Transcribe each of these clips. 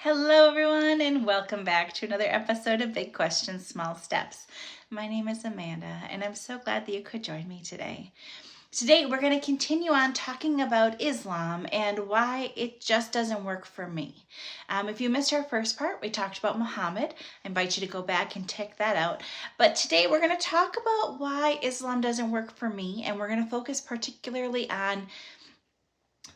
Hello, everyone, and welcome back to another episode of Big Questions, Small Steps. My name is Amanda, and I'm so glad that you could join me today. Today, we're going to continue on talking about Islam and why it just doesn't work for me. If you missed our first part, we talked about Muhammad. I invite you to go back and check that out. But today, we're going to talk about why Islam doesn't work for me, and we're going to focus particularly on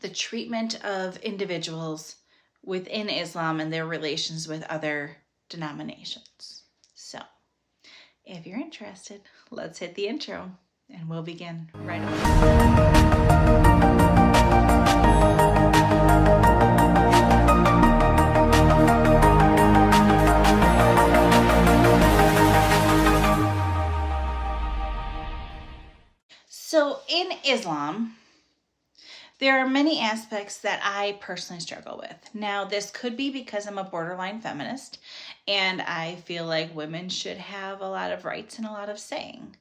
the treatment of individuals within Islam and their relations with other denominations. So, if you're interested, let's hit the intro and we'll begin right away. So, in Islam, there are many aspects that I personally struggle with. Now, this could be because I'm a borderline feminist and I feel like women should have a lot of rights and a lot of saying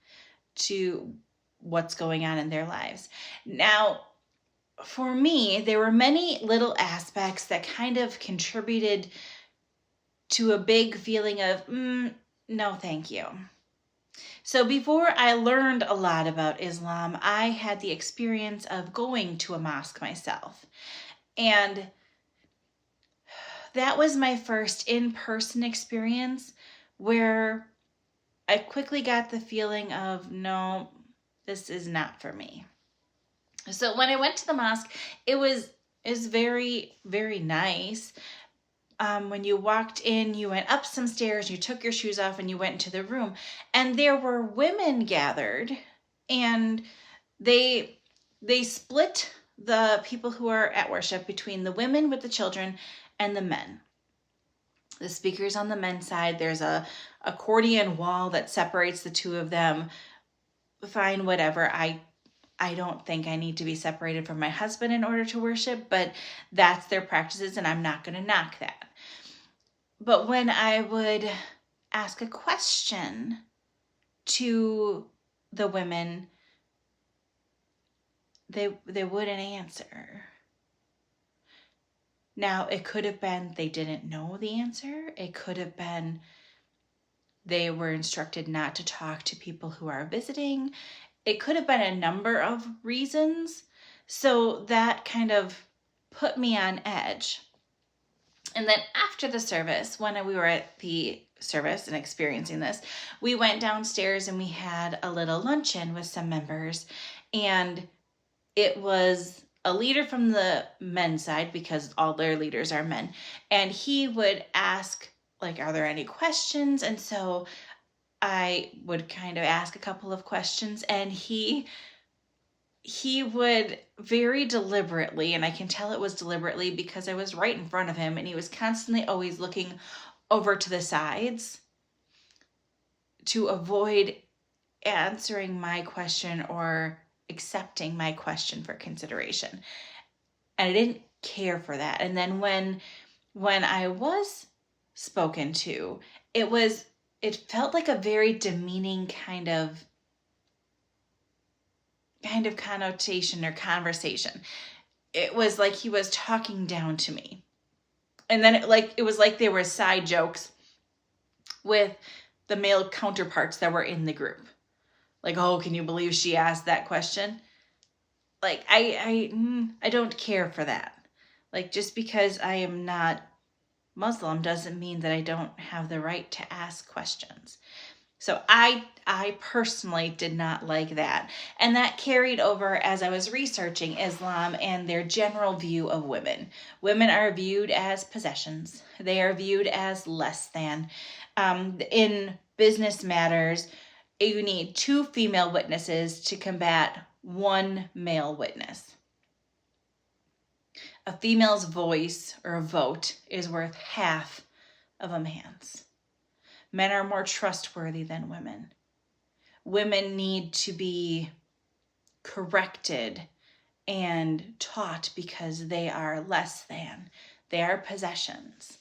to what's going on in their lives. Now, for me, there were many little aspects that kind of contributed to a big feeling of, no, thank you. So before I learned a lot about Islam, I had the experience of going to a mosque myself. And that was my first in-person experience where I quickly got the feeling of, no, this is not for me. So when I went to the mosque, it was very, very nice. When you walked in, you went up some stairs, you took your shoes off, and you went into the room. And there were women gathered, and they split the people who are at worship between the women with the children and the men. The speakers on the men's side, there's a accordion wall that separates the two of them. Fine, whatever. I don't think I need to be separated from my husband in order to worship, but that's their practices, and I'm not going to knock that. But when I would ask a question to the women, they wouldn't answer. Now, it could have been they didn't know the answer. It could have been they were instructed not to talk to people who are visiting. It could have been a number of reasons. So that kind of put me on edge. And then after the service, when we were at the service and experiencing this, we went downstairs and we had a little luncheon with some members. And it was a leader from the men's side, because all their leaders are men. And he would ask, like, are there any questions? And so I would kind of ask a couple of questions, and he would very deliberately, and I can tell it was deliberately because I was right in front of him, and he was constantly always looking over to the sides to avoid answering my question or accepting my question for consideration. And I didn't care for that. And then when I was spoken to, it felt like a very demeaning kind of connotation or conversation. It was like he was talking down to me. And then it was like there were side jokes with the male counterparts that were in the group. Like, oh, can you believe she asked that question? Like, I don't care for that. Like, just because I am not Muslim doesn't mean that I don't have the right to ask questions. So I personally did not like that. And that carried over as I was researching Islam and their general view of women. Women are viewed as possessions. They are viewed as less than. In business matters, you need 2 female witnesses to combat 1 male witness. A female's voice or a vote is worth half of a man's. Men are more trustworthy than women. Women need to be corrected and taught because they are less than. They are possessions.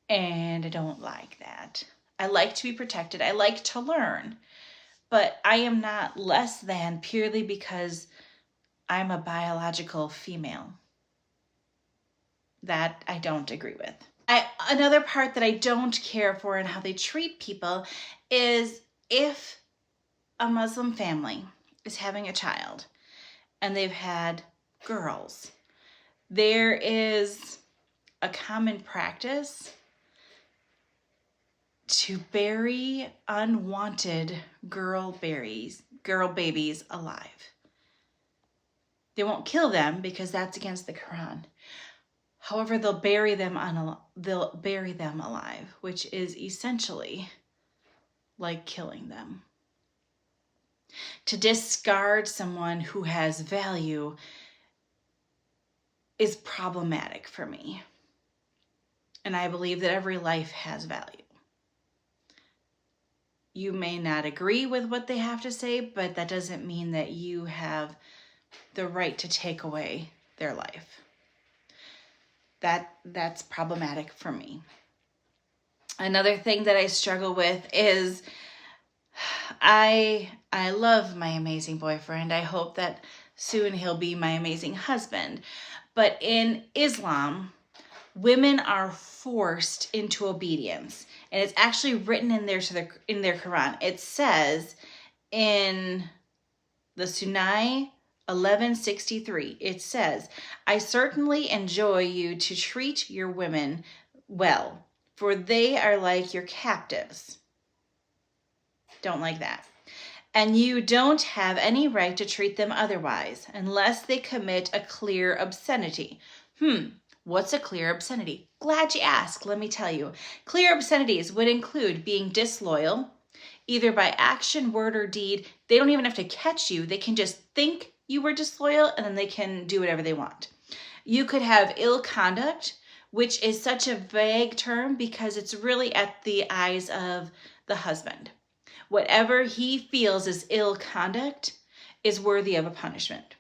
And I don't like that. I like to be protected. I like to learn. But I am not less than purely because I'm a biological female. that I don't agree with. Another part that I don't care for in how they treat people is if a Muslim family is having a child and they've had girls, there is a common practice to bury unwanted girl babies alive. They won't kill them because that's against the Quran. However, they'll bury them alive, which is essentially like killing them. To discard someone who has value is problematic for me. And I believe that every life has value. You may not agree with what they have to say, but that doesn't mean that you have the right to take away their life. That's problematic for me. Another thing that I struggle with is I love my amazing boyfriend. I hope that soon he'll be my amazing husband. But in Islam, women are forced into obedience. And it's actually written in their Quran. It says in the Sunnah 1163, it says, I certainly enjoy you to treat your women well, for they are like your captives. Don't like that. And you don't have any right to treat them otherwise, unless they commit a clear obscenity. What's a clear obscenity? Glad you asked, let me tell you. Clear obscenities would include being disloyal, either by action, word, or deed. They don't even have to catch you. They can just think you were disloyal, and then they can do whatever they want. You could have ill conduct, which is such a vague term because it's really at the eyes of the husband. Whatever he feels is ill conduct is worthy of a punishment.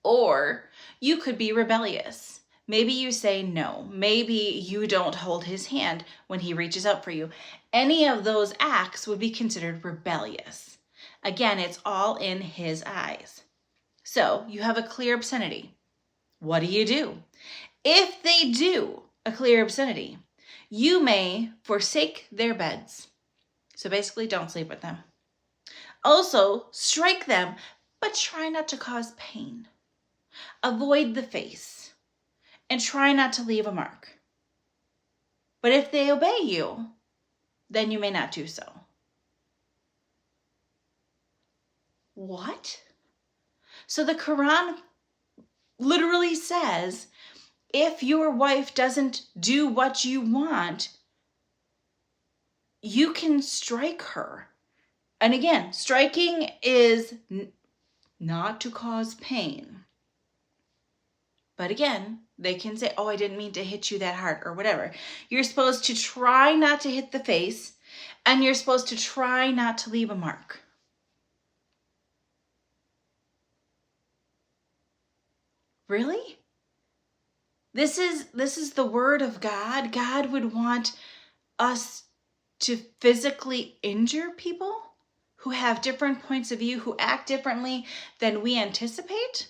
Or you could be rebellious. Maybe you say no. Maybe you don't hold his hand when he reaches out for you. Any of those acts would be considered rebellious. Again, it's all in his eyes. So you have a clear obscenity. What do? If they do a clear obscenity, you may forsake their beds. So basically, don't sleep with them. Also, strike them, but try not to cause pain. Avoid the face, and try not to leave a mark. But if they obey you, then you may not do so. What? So the Quran literally says, if your wife doesn't do what you want, you can strike her. And again, striking is not to cause pain. But again, they can say, I didn't mean to hit you that hard or whatever. You're supposed to try not to hit the face, and you're supposed to try not to leave a mark. Really? This is the word of God. God would want us to physically injure people who have different points of view, who act differently than we anticipate?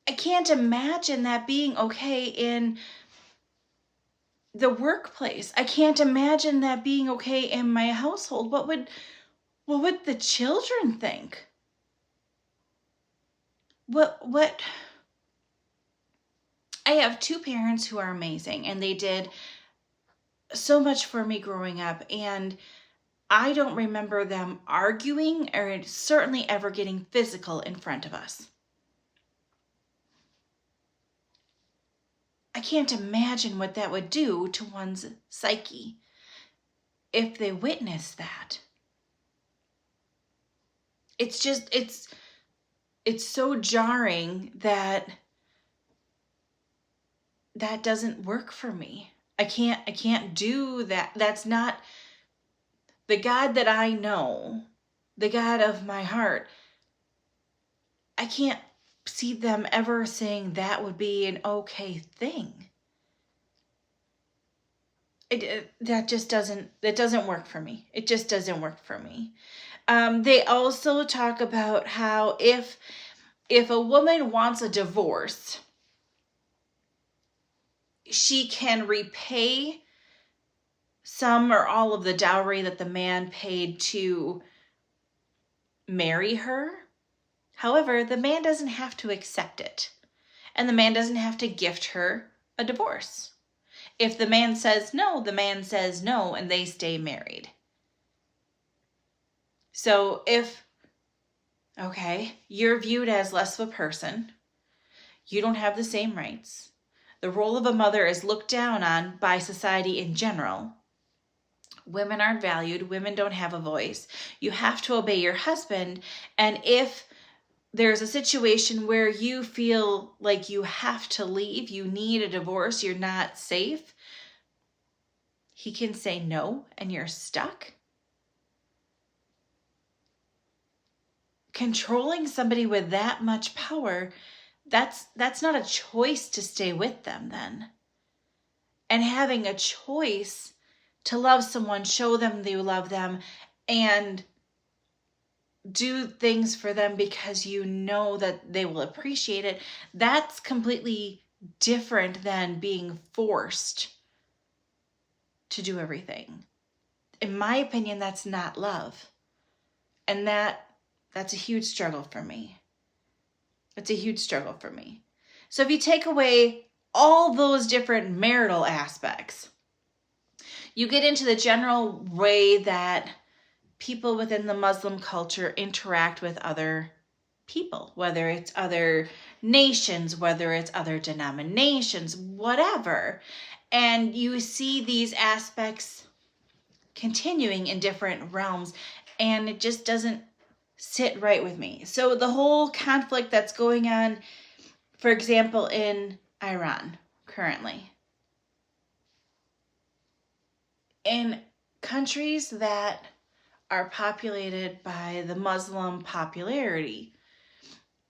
I can't imagine that being okay in the workplace. I can't imagine that being okay in my household. What would the children think? What I have two parents who are amazing, and they did so much for me growing up, and I don't remember them arguing or certainly ever getting physical in front of us. I can't imagine what that would do to one's psyche if they witnessed that. It's just, it's so jarring that doesn't work for me. I can't do that. That's not the God that I know, the God of my heart. I can't see them ever saying that would be an okay thing. That doesn't work for me. It just doesn't work for me. They also talk about how if a woman wants a divorce, she can repay some or all of the dowry that the man paid to marry her. However, the man doesn't have to accept it, and the man doesn't have to gift her a divorce. If the man says no, the man says no, and they stay married. So you're viewed as less of a person, you don't have the same rights, the role of a mother is looked down on by society in general, women aren't valued, women don't have a voice, you have to obey your husband, and if there's a situation where you feel like you have to leave, you need a divorce, you're not safe, he can say no and you're stuck. Controlling somebody with that much power, that's not a choice to stay with them then. And having a choice to love someone, show them you love them, and do things for them because you know that they will appreciate it, that's completely different than being forced to do everything. In my opinion, that's not love. And that's a huge struggle for me. It's a huge struggle for me. So if you take away all those different marital aspects, you get into the general way that people within the Muslim culture interact with other people, whether it's other nations, whether it's other denominations, whatever. And you see these aspects continuing in different realms, and it just doesn't sit right with me. So the whole conflict that's going on, for example, in Iran currently, in countries that are populated by the Muslim popularity,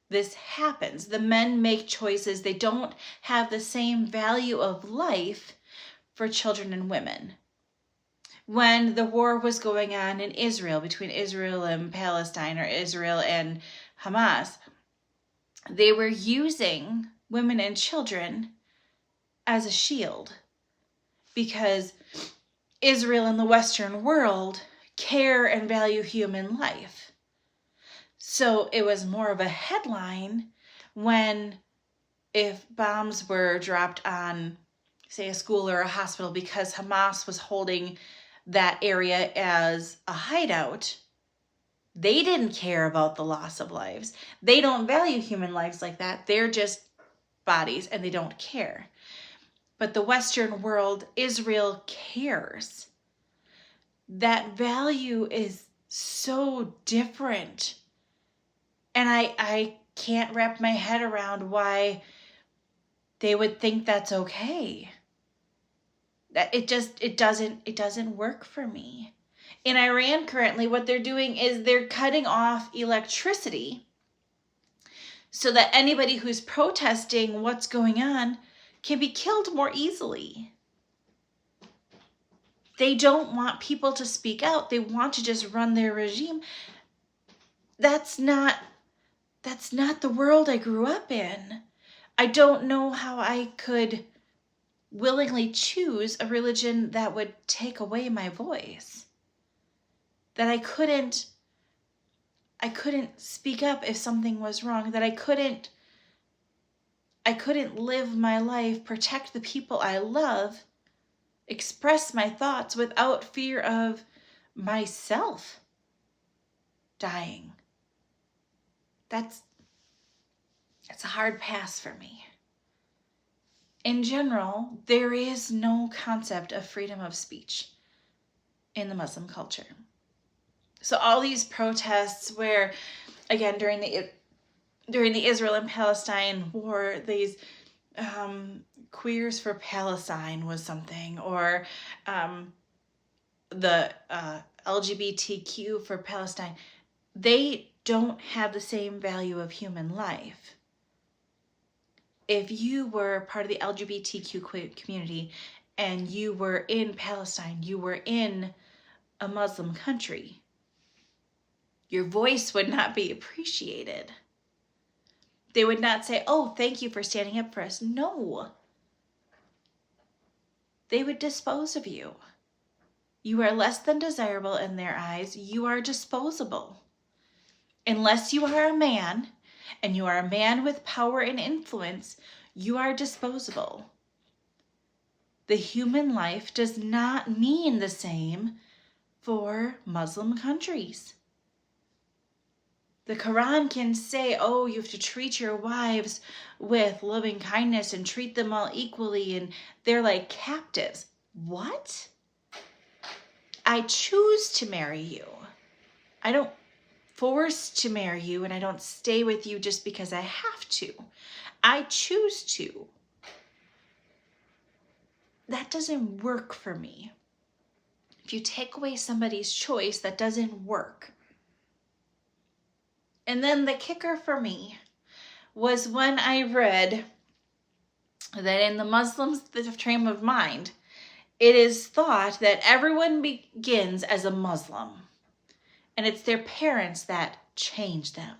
this happens. The men make choices. They don't have the same value of life for children and women. When the war was going on in Israel, between Israel and Palestine, or Israel and Hamas, they were using women and children as a shield because Israel and the Western world care and value human life. So it was more of a headline when, if bombs were dropped on, say, a school or a hospital because Hamas was holding that area as a hideout, they didn't care about the loss of lives. They don't value human lives like that. They're just bodies and they don't care. But the Western world, Israel, cares. That value is so different. And I can't wrap my head around why they would think that's okay. That it doesn't work for me. In Iran currently, what they're doing is they're cutting off electricity so that anybody who's protesting what's going on can be killed more easily. They don't want people to speak out. They want to just run their regime. That's not the world I grew up in. I don't know how I could willingly choose a religion that would take away my voice. That I couldn't speak up if something was wrong, that I couldn't live my life, protect the people I love, express my thoughts without fear of myself dying. That's a hard pass for me. In general, there is no concept of freedom of speech in the Muslim culture. So all these protests where, again, during the Israel and Palestine war, these queers for Palestine was something, or the LGBTQ for Palestine, they don't have the same value of human life. If you were part of the LGBTQ community and you were in Palestine, you were in a Muslim country, your voice would not be appreciated. They would not say, "Oh, thank you for standing up for us." No. they would dispose of you. You are less than desirable in their eyes. You are disposable. Unless you are a man, and you are a man with power and influence, you are disposable. The human life does not mean the same for Muslim countries. The Quran can say, oh, you have to treat your wives with loving kindness and treat them all equally, and they're like captives. What? I choose to marry you. I don't force to marry you, and I don't stay with you just because I have to. I choose to. That doesn't work for me. If you take away somebody's choice, that doesn't work. And then the kicker for me was when I read that in the Muslims' frame of mind, it is thought that everyone begins as a Muslim, and it's their parents that change them.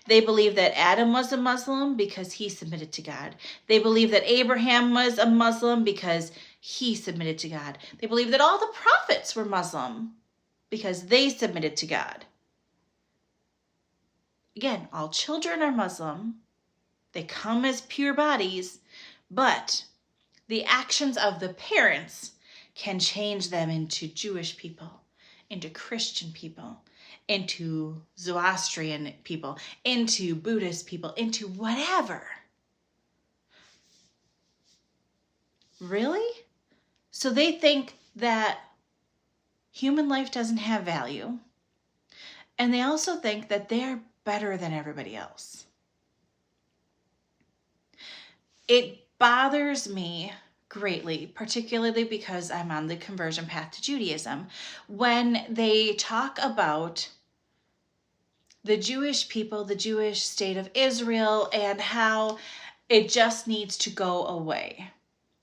They believe that Adam was a Muslim because he submitted to God. They believe that Abraham was a Muslim because he submitted to God. They believe that all the prophets were Muslim because they submitted to God. Again, all children are Muslim. They come as pure bodies, but the actions of the parents can change them into Jewish people, into Christian people, into Zoroastrian people, into Buddhist people, into whatever. Really? So they think that human life doesn't have value, and they also think that they're better than everybody else. It bothers me greatly, particularly because I'm on the conversion path to Judaism, when they talk about the Jewish people, the Jewish state of Israel, and how it just needs to go away.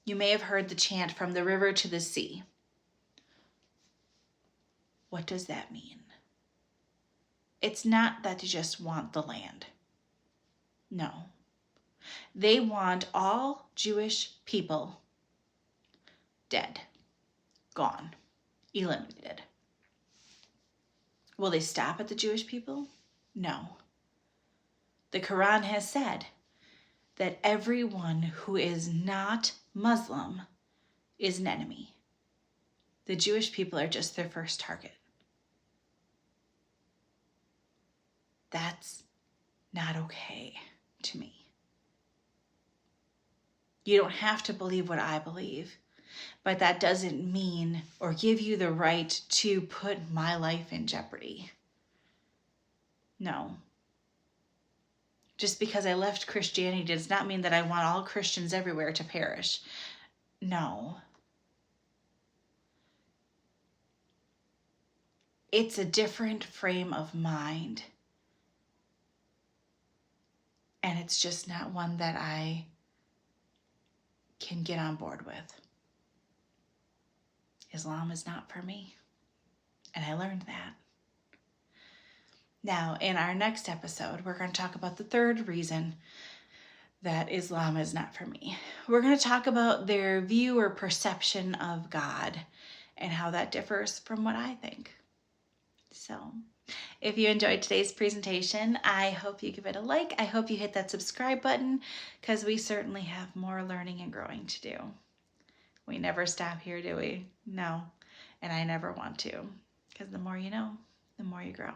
You may have heard the chant, from the river to the sea. What does that mean? It's not that they just want the land. No. They want all Jewish people dead, gone, eliminated. Will they stop at the Jewish people? No. The Quran has said that everyone who is not Muslim is an enemy. The Jewish people are just their first target. That's not okay to me. You don't have to believe what I believe, but that doesn't mean or give you the right to put my life in jeopardy. No. Just because I left Christianity does not mean that I want all Christians everywhere to perish. No. It's a different frame of mind. And it's just not one that I can get on board with. Islam is not for me. And I learned that. Now, in our next episode, we're going to talk about the third reason that Islam is not for me. We're going to talk about their view or perception of God and how that differs from what I think. So, if you enjoyed today's presentation, I hope you give it a like. I hope you hit that subscribe button, because we certainly have more learning and growing to do. We never stop here, do we? No. And I never want to, because the more you know, the more you grow.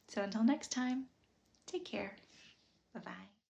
So until next time, take care. Bye-bye.